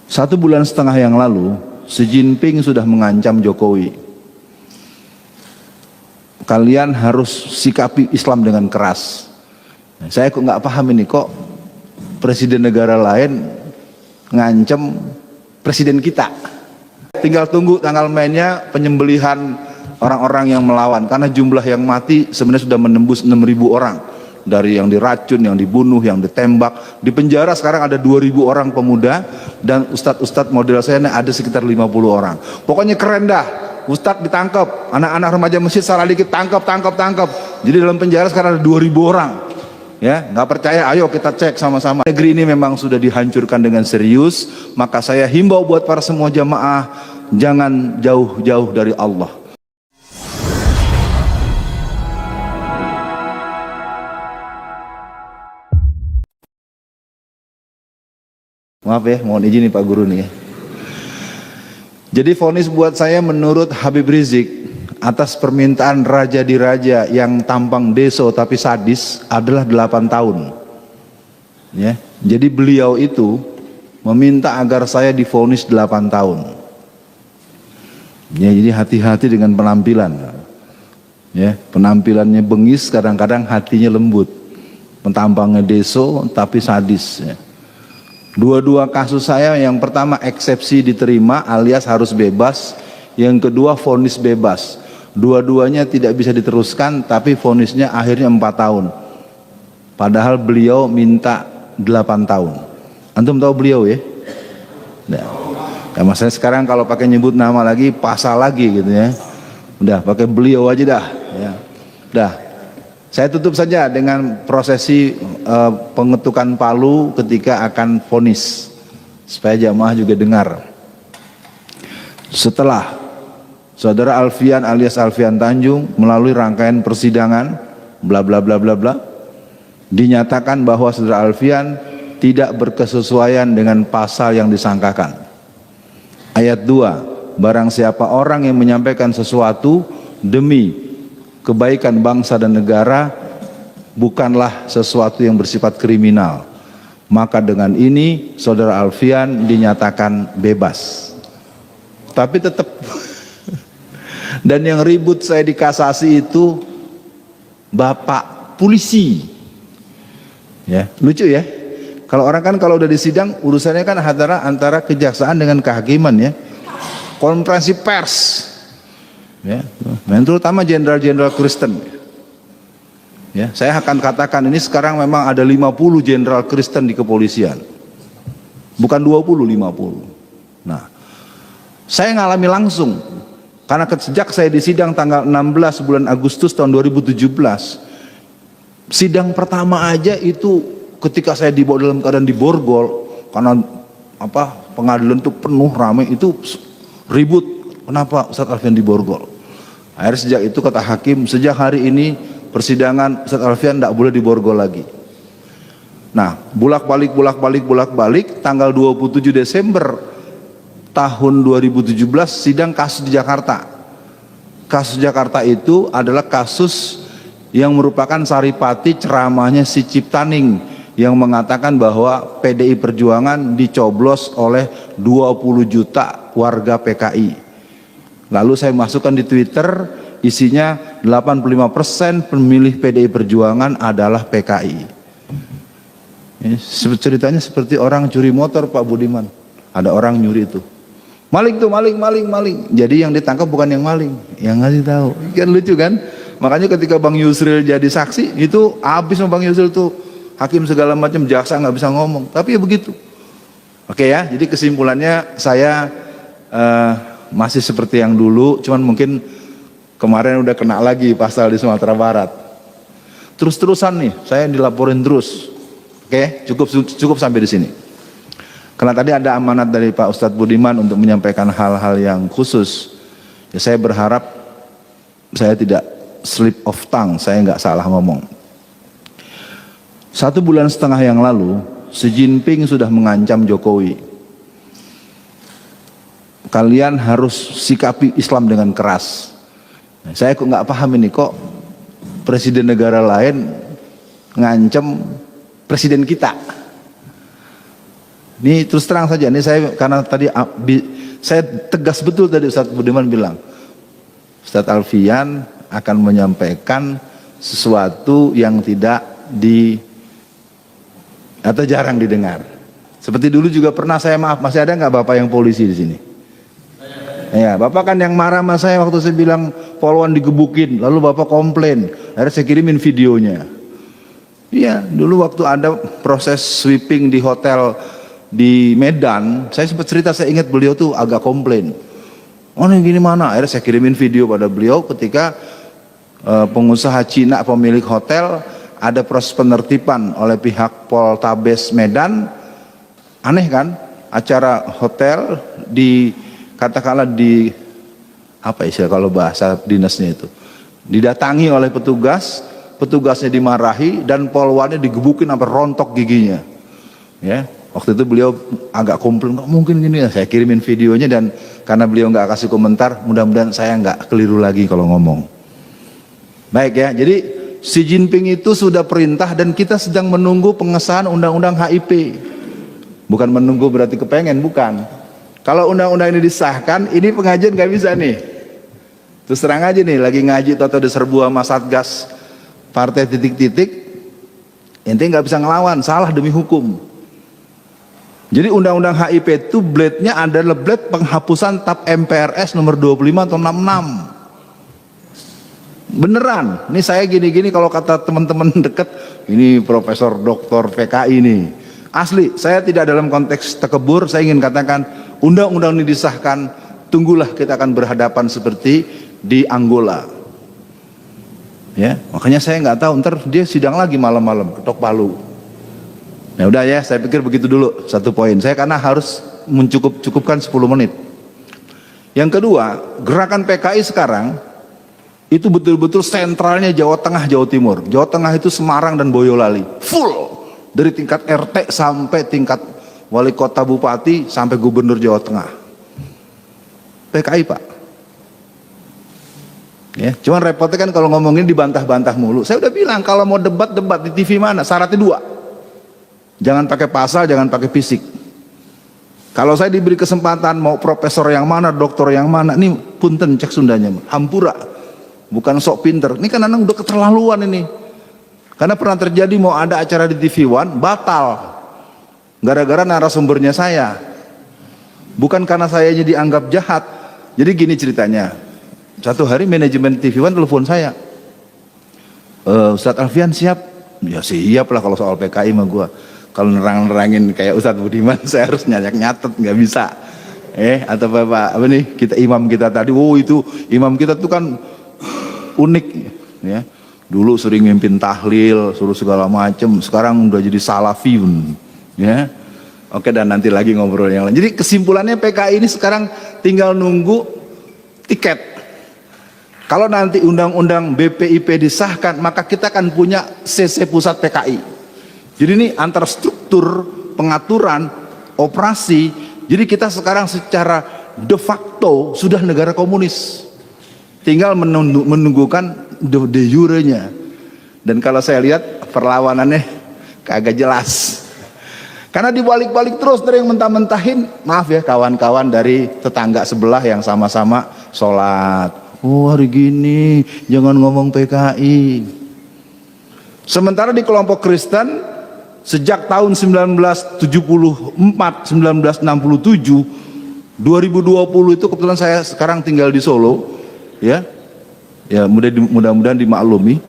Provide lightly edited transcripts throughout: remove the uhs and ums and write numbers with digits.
1,5 bulan yang lalu, Xi Jinping sudah mengancam Jokowi. Kalian harus sikapi Islam dengan keras. Saya kok nggak paham ini, kok presiden negara lain ngancam presiden kita. Tinggal tunggu tanggal mainnya penyembelihan orang-orang yang melawan, karena jumlah yang mati sebenarnya sudah menembus 6.000 orang. Dari yang diracun, yang dibunuh, yang ditembak. Di penjara sekarang ada 2.000 orang pemuda, dan ustadz-ustadz model saya ini ada sekitar 50 orang. Pokoknya keren dah. Ustadz ditangkap, anak-anak remaja masjid salah dikit tangkap. Jadi dalam penjara sekarang ada 2.000 orang. Ya, nggak percaya? Ayo kita cek sama-sama. Negeri ini memang sudah dihancurkan dengan serius. Maka saya himbau buat para semua jamaah, jangan jauh-jauh dari Allah. Maaf ya, mohon izin nih Pak Guru nih ya. Jadi vonis buat saya menurut Habib Rizik atas permintaan raja di raja yang tampang deso tapi sadis adalah 8 tahun. Ya, jadi beliau itu meminta agar saya divonis 8 tahun. Ya, jadi hati-hati dengan penampilan. Ya, penampilannya bengis, kadang-kadang hatinya lembut. Tampangnya deso tapi sadis. Ya. Dua-dua kasus saya, yang pertama eksepsi diterima alias harus bebas, yang kedua vonis bebas. Dua-duanya tidak bisa diteruskan, tapi vonisnya akhirnya 4 tahun. Padahal beliau minta 8 tahun. Antum tahu beliau ya? Nah, maksudnya sekarang kalau pakai nyebut nama lagi, pasal lagi gitu ya. Udah pakai beliau aja dah. Ya. Udah. Saya tutup saja dengan prosesi pengetukan palu ketika akan vonis, supaya jamaah juga dengar. Setelah saudara Alfian alias Alfian Tanjung melalui rangkaian persidangan bla bla bla bla bla, dinyatakan bahwa saudara Alfian tidak berkesesuaian dengan pasal yang disangkakan. Ayat 2, barang siapa orang yang menyampaikan sesuatu demi kebaikan bangsa dan negara bukanlah sesuatu yang bersifat kriminal, maka dengan ini saudara Alfian dinyatakan bebas. Tapi tetap dan yang ribut saya di kasasi itu bapak polisi. Ya, lucu ya. Kalau orang kan kalau udah di sidang urusannya kan antara kejaksaan dengan kehakiman ya. Konferensi pers. Ya, dan terutama jenderal-jenderal Kristen. Ya, saya akan katakan ini sekarang memang ada 50 jenderal Kristen di kepolisian. Bukan 20, 50. Nah, saya ngalami langsung karena sejak saya disidang tanggal 16 bulan Agustus tahun 2017. Sidang pertama aja itu ketika saya dibawa dalam keadaan diborgol karena pengadilan itu penuh ramai, itu ribut. Kenapa Ustadz Alfian diborgol? Akhirnya sejak itu kata hakim, sejak hari ini persidangan Ustadz Alfian tidak boleh diborgol lagi. Nah, bolak-balik tanggal 27 Desember tahun 2017 sidang kasus di Jakarta. Kasus Jakarta itu adalah kasus yang merupakan saripati ceramahnya si Ciptaning yang mengatakan bahwa PDI Perjuangan dicoblos oleh 20 juta warga PKI. Lalu saya masukkan di Twitter, isinya 85% pemilih PDI Perjuangan adalah PKI. Ini ceritanya seperti orang curi motor Pak Budiman. Ada orang nyuri itu. Maling tuh, maling. Jadi yang ditangkap bukan yang maling, yang ngasih tahu. Kan lucu kan? Makanya ketika Bang Yusril jadi saksi, itu habis sama Bang Yusril tuh. Hakim segala macam, jaksa nggak bisa ngomong. Tapi ya begitu. Oke ya, jadi kesimpulannya saya masih seperti yang dulu, cuman mungkin kemarin udah kena lagi pasal di Sumatera Barat. Terus-terusan nih, saya dilaporin terus. Oke, cukup sampai di sini. Karena tadi ada amanat dari Pak Ustadz Budiman untuk menyampaikan hal-hal yang khusus. Ya, saya berharap saya tidak slip of tongue, saya nggak salah ngomong. 1,5 bulan yang lalu, Xi Jinping sudah mengancam Jokowi. Kalian harus sikapi Islam dengan keras. Saya kok nggak paham ini, kok presiden negara lain ngancem presiden kita. Ini terus terang saja, ini saya karena tadi saya tegas betul tadi Ustadz Budiman bilang, Ustadz Alfian akan menyampaikan sesuatu yang tidak atau jarang didengar. Seperti dulu juga pernah saya, maaf, masih ada nggak Bapak yang polisi di sini? Ya, Bapak kan yang marah sama saya waktu saya bilang polwan digebukin, lalu Bapak komplain, akhirnya saya kirimin videonya. Iya, dulu waktu ada proses sweeping di hotel di Medan, saya sempat cerita, saya ingat beliau tuh agak komplain. Oh ini gini mana? Akhirnya saya kirimin video pada beliau ketika pengusaha Cina pemilik hotel ada proses penertiban oleh pihak Poltabes Medan. Aneh kan? Acara hotel katakanlah di apa istilah kalau bahasa dinasnya itu, didatangi oleh petugas, petugasnya dimarahi dan polwannya digebukin sampai rontok giginya. Ya, waktu itu beliau agak komplain, nggak mungkin gini ya. Saya kirimin videonya dan karena beliau nggak kasih komentar, mudah-mudahan saya nggak keliru lagi kalau ngomong. Baik ya, jadi Xi Jinping itu sudah perintah dan kita sedang menunggu pengesahan undang-undang HIP. Bukan menunggu berarti kepengen, bukan. Kalau undang-undang ini disahkan, ini pengajian nggak bisa nih. Terus terang aja nih, lagi ngaji atau diserbu sama Satgas partai titik-titik, ente nggak bisa ngelawan, salah demi hukum. Jadi undang-undang HIP itu blade-nya adalah blade penghapusan TAP MPRS nomor 25 atau 66. Beneran, ini saya gini-gini kalau kata teman-teman deket, ini Profesor Doktor PKI nih. Asli, saya tidak dalam konteks tekebur, saya ingin katakan undang-undang ini disahkan, tunggulah kita akan berhadapan seperti di Angola. Ya, makanya saya nggak tahu, ntar dia sidang lagi malam-malam, ketok palu. Nah udah ya, saya pikir begitu dulu satu poin. Saya karena harus mencukupkan 10 menit. Yang kedua, gerakan PKI sekarang itu betul-betul sentralnya Jawa Tengah, Jawa Timur. Jawa Tengah itu Semarang dan Boyolali, full. Dari tingkat RT sampai tingkat wali kota, bupati, sampai gubernur Jawa Tengah. PKI Pak. Ya, cuman repotnya kan kalau ngomongin dibantah-bantah mulu. Saya udah bilang kalau mau debat di TV mana, syaratnya 2. Jangan pakai pasal, jangan pakai fisik. Kalau saya diberi kesempatan mau profesor yang mana, doktor yang mana, ini punten cek Sundanya, hampura. Bukan sok pinter. Ini kan anak udah keterlaluan ini. Karena pernah terjadi mau ada acara di TV One, batal. Gara-gara narasumbernya saya. Bukan karena saya dianggap jahat. Jadi gini ceritanya. Satu hari manajemen TV One telepon saya. Ustadz Alfian siap? Ya siap lah kalau soal PKI mah gua. Kalau nerang-nerangin kayak Ustadz Budiman saya harus nyatet, nggak bisa. Atau Bapak apa nih, kita imam kita tadi, itu imam kita tuh kan unik ya. Dulu sering mimpin tahlil, suruh segala macem, sekarang udah jadi salafiyun ya. Oke, dan nanti lagi ngobrol yang lain. Jadi kesimpulannya PKI ini sekarang tinggal nunggu tiket. Kalau nanti undang-undang BPIP disahkan, maka kita akan punya CC pusat PKI. Jadi ini antara struktur, pengaturan, operasi. Jadi kita sekarang secara de facto sudah negara komunis. Tinggal menunggukan de jure-nya. Dan kalau saya lihat perlawanannya kagak jelas. Karena dibalik-balik terus dari yang mentah-mentahin. Maaf ya kawan-kawan dari tetangga sebelah yang sama-sama sholat. Oh hari gini jangan ngomong PKI. Sementara di kelompok Kristen sejak tahun 1974, 1967, 2020 itu kebetulan saya sekarang tinggal di Solo. Ya mudah-mudahan dimaklumi.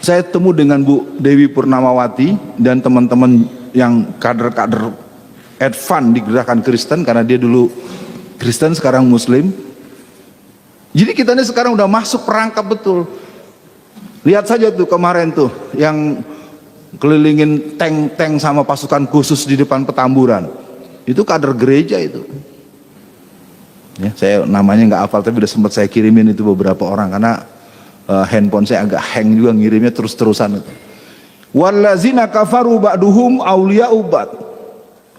Saya temu dengan Bu Dewi Purnamawati dan teman-teman yang kader-kader advance di gerakan Kristen, karena dia dulu Kristen sekarang Muslim. Jadi kita ini sekarang udah masuk perangkap betul. Lihat saja tuh kemarin tuh yang kelilingin tank-tank sama pasukan khusus di depan Petamburan, itu kader gereja itu. Ya, saya namanya nggak hafal tapi udah sempat saya kirimin itu beberapa orang karena handphone saya agak hang juga ngirimnya terus-terusan itu. Wallazina kafaru ba'duhum awliya'u ba'd.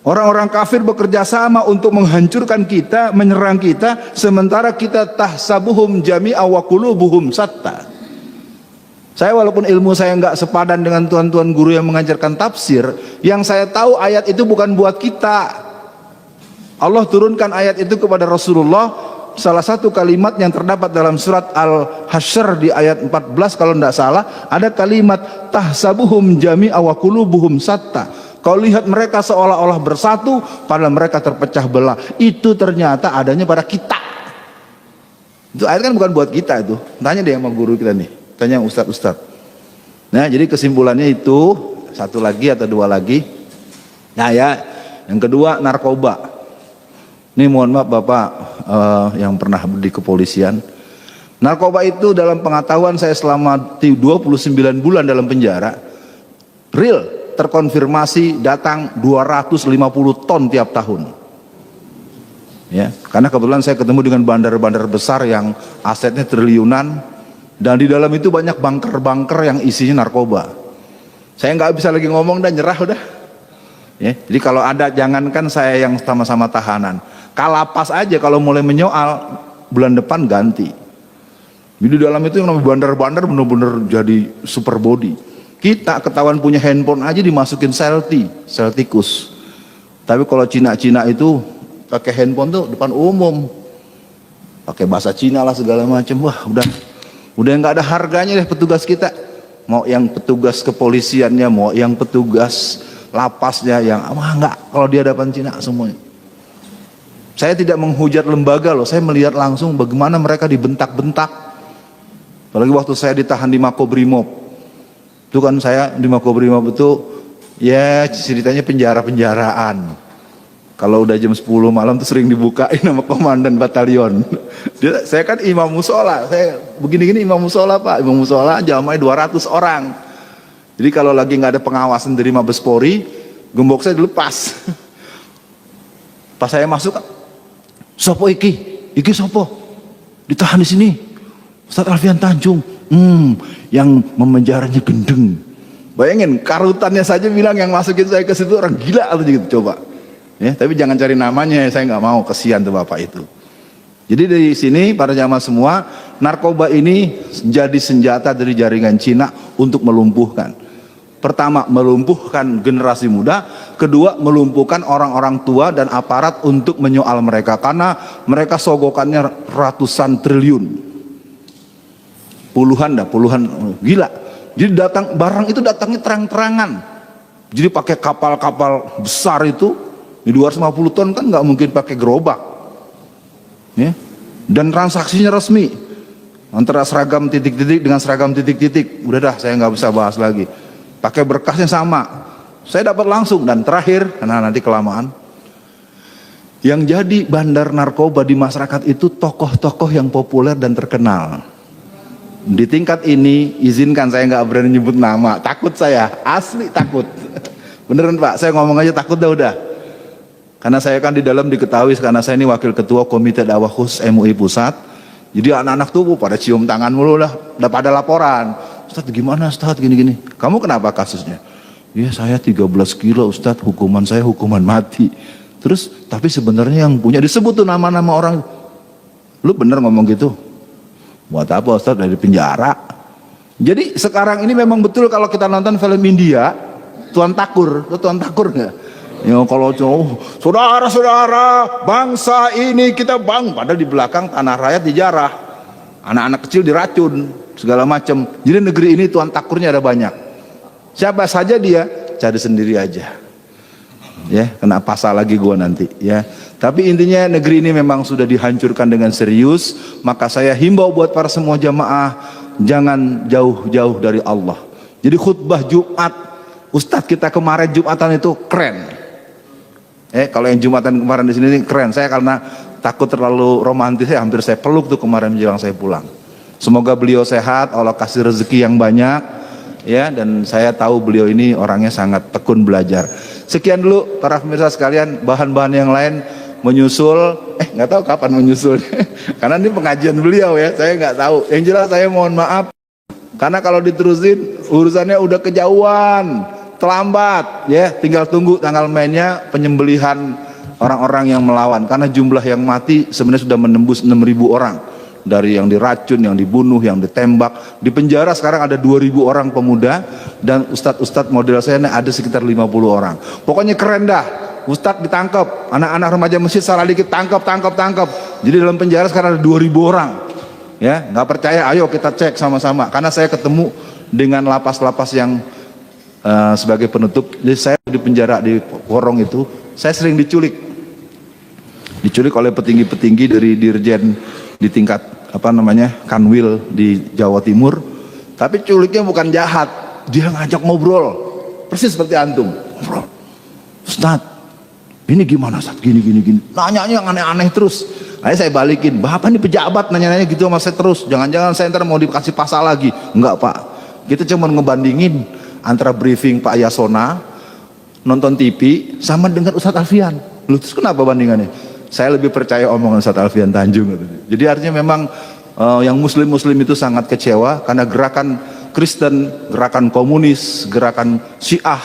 Orang-orang kafir bekerja sama untuk menghancurkan kita, menyerang kita, sementara kita tahsabuhum jami'a wa qulubuhum satta. Saya walaupun ilmu saya nggak sepadan dengan tuan-tuan guru yang mengajarkan tafsir, yang saya tahu ayat itu bukan buat kita. Allah turunkan ayat itu kepada Rasulullah. Salah satu kalimat yang terdapat dalam surat Al-Hasyr di ayat 14 kalau tidak salah, ada kalimat tahsabuhum jami'a wa qulubuhum satta. Kau lihat mereka seolah-olah bersatu padahal mereka terpecah belah. Itu ternyata adanya pada kita. Itu ayat kan bukan buat kita itu. Tanya deh sama guru kita nih, tanya ustadz. Nah, jadi kesimpulannya itu satu lagi atau dua lagi. Nah ya, yang kedua narkoba. Ini mohon maaf Bapak yang pernah di kepolisian. Narkoba itu dalam pengetahuan saya selama 29 bulan dalam penjara, real terkonfirmasi datang 250 ton tiap tahun. Ya, karena kebetulan saya ketemu dengan bandar-bandar besar yang asetnya triliunan, dan di dalam itu banyak bunker-bunker yang isinya narkoba. Saya nggak bisa lagi ngomong dan nyerah udah. Ya, jadi kalau ada, jangankan saya yang sama-sama tahanan, Kalapas aja kalau mulai menyoal bulan depan ganti. Jadi di dalam itu yang namanya bandar-bandar bener-bener jadi super body. Kita ketahuan punya handphone aja dimasukin sel tikus. Tapi kalau Cina-Cina itu pakai handphone tuh depan umum, pakai bahasa Cina lah segala macam. Wah udah nggak ada harganya deh petugas kita. Mau yang petugas kepolisiannya, mau yang petugas lapasnya, yang nggak, kalau di hadapan Cina semuanya. Saya tidak menghujat lembaga loh, saya melihat langsung bagaimana mereka dibentak-bentak. Apalagi waktu saya ditahan di Makobrimob, itu kan saya di Makobrimob itu ya ceritanya penjara-penjaraan. Kalau udah jam 10 malam tuh sering dibukain sama komandan batalion. Saya kan imam musola, saya begini-gini imam musola Pak, imam musola jamaah 200 orang. Jadi kalau lagi nggak ada pengawasan dari Mabes Polri, gembok saya dilepas. Pas saya masuk, sopo iki sopo, ditahan di sini, Ustadz Alfian Tanjung, yang memenjaranya gendeng. Bayangin karutannya saja bilang yang masukin saya ke situ orang gila atau gitu, coba. Ya, tapi jangan cari namanya, saya nggak mau, kesian tuh bapak itu. Jadi dari sini para jamaah semua, narkoba ini jadi senjata dari jaringan Cina untuk melumpuhkan. Pertama, melumpuhkan generasi muda. Kedua, melumpuhkan orang-orang tua dan aparat untuk menyoal mereka, karena mereka sogokannya ratusan triliun, puluhan gila. Jadi barang itu datangnya terang-terangan. Jadi pakai kapal-kapal besar itu, di 250 ton kan nggak mungkin pakai gerobak, ya. Dan transaksinya resmi antara seragam titik-titik dengan seragam titik-titik. Udah dah, saya nggak bisa bahas lagi. Pakai berkasnya sama, saya dapat langsung. Dan terakhir, karena nanti kelamaan, yang jadi bandar narkoba di masyarakat itu tokoh-tokoh yang populer dan terkenal. Di tingkat ini, izinkan saya nggak berani nyebut nama, takut saya, asli takut. Beneran Pak, saya ngomong aja takut udah. Karena saya kan di dalam diketahui, karena saya ini wakil ketua Komite Dakwah Khusus MUI Pusat. Jadi anak-anak tuh pada cium tangan mulu lah, udah pada laporan. Ustadz gimana Ustadz gini-gini, kamu kenapa kasusnya? Ya saya 13 kilo Ustadz, hukuman saya hukuman mati. Terus tapi sebenarnya yang punya, disebut tuh nama-nama orang. Lu bener ngomong gitu? Buat apa Ustadz, dari penjara? Jadi sekarang ini memang betul kalau kita nonton film India, Tuan Takur, lu Tuan Takur nggak? Ya kalau saudara-saudara bangsa ini kita padahal di belakang tanah rakyat dijarah, anak-anak kecil diracun segala macam. Jadi negeri ini Tuan Takurnya ada banyak. Siapa saja dia, cari sendiri aja. Ya, kena pasal lagi gua nanti ya. Tapi intinya negeri ini memang sudah dihancurkan dengan serius. Maka saya himbau buat para semua jamaah, jangan jauh-jauh dari Allah. Jadi khutbah Jumat Ustadz kita kemarin Jumatan itu keren. Kalau yang Jumatan kemarin di sini keren. Saya karena takut terlalu romantis, hampir saya peluk tuh kemarin menjelang saya pulang. Semoga beliau sehat, Allah kasih rezeki yang banyak, ya. Dan saya tahu beliau ini orangnya sangat tekun belajar. Sekian dulu para pemirsa sekalian, bahan-bahan yang lain menyusul, nggak tahu kapan menyusul, karena ini pengajian beliau ya, saya nggak tahu. Yang jelas saya mohon maaf, karena kalau diterusin urusannya udah kejauhan, terlambat, ya. Tinggal tunggu tanggal mainnya penyembelihan orang-orang yang melawan, karena jumlah yang mati sebenarnya sudah menembus 6.000 orang. dari yang diracun, yang dibunuh, yang ditembak. Di penjara sekarang ada 2.000 orang pemuda, dan ustadz-ustadz model saya ada sekitar 50 orang. Pokoknya keren dah. Ustadz ditangkap, anak-anak remaja masjid salah dikit tangkap. Jadi dalam penjara sekarang ada 2.000 orang. Ya, nggak percaya? Ayo kita cek sama-sama. Karena saya ketemu dengan lapas-lapas yang sebagai penutup. Jadi saya di penjara di Porong itu, saya sering diculik oleh petinggi-petinggi dari dirjen di tingkat Kanwil di Jawa Timur. Tapi culiknya bukan jahat, dia ngajak ngobrol, persis seperti antum. Ngobrol, Ustadz, ini gimana Ustadz, gini, nanya yang aneh-aneh terus. Akhirnya saya balikin, Bapak ini pejabat nanya-nanya gitu sama saya terus, jangan-jangan saya ntar mau dikasih pasal lagi. Enggak Pak, kita cuma ngebandingin antara briefing Pak Yasona, nonton TV, sama dengan Ustadz Alfian. Lu terus kenapa bandingannya? Saya lebih percaya omongan Ustadz Alfian Tanjung. Jadi artinya memang yang muslim-muslim itu sangat kecewa karena gerakan Kristen, gerakan komunis, gerakan Syiah.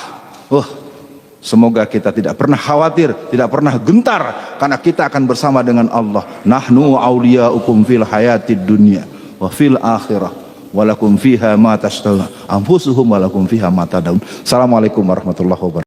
Semoga kita tidak pernah khawatir, tidak pernah gentar, karena kita akan bersama dengan Allah. Nahnu awliyaukum fil hayatid dunya wa fil akhirah walakum fiha ma tashtaha anfusuhum walakum fiha ma tad'un. Assalamualaikum warahmatullahi wabarakatuh.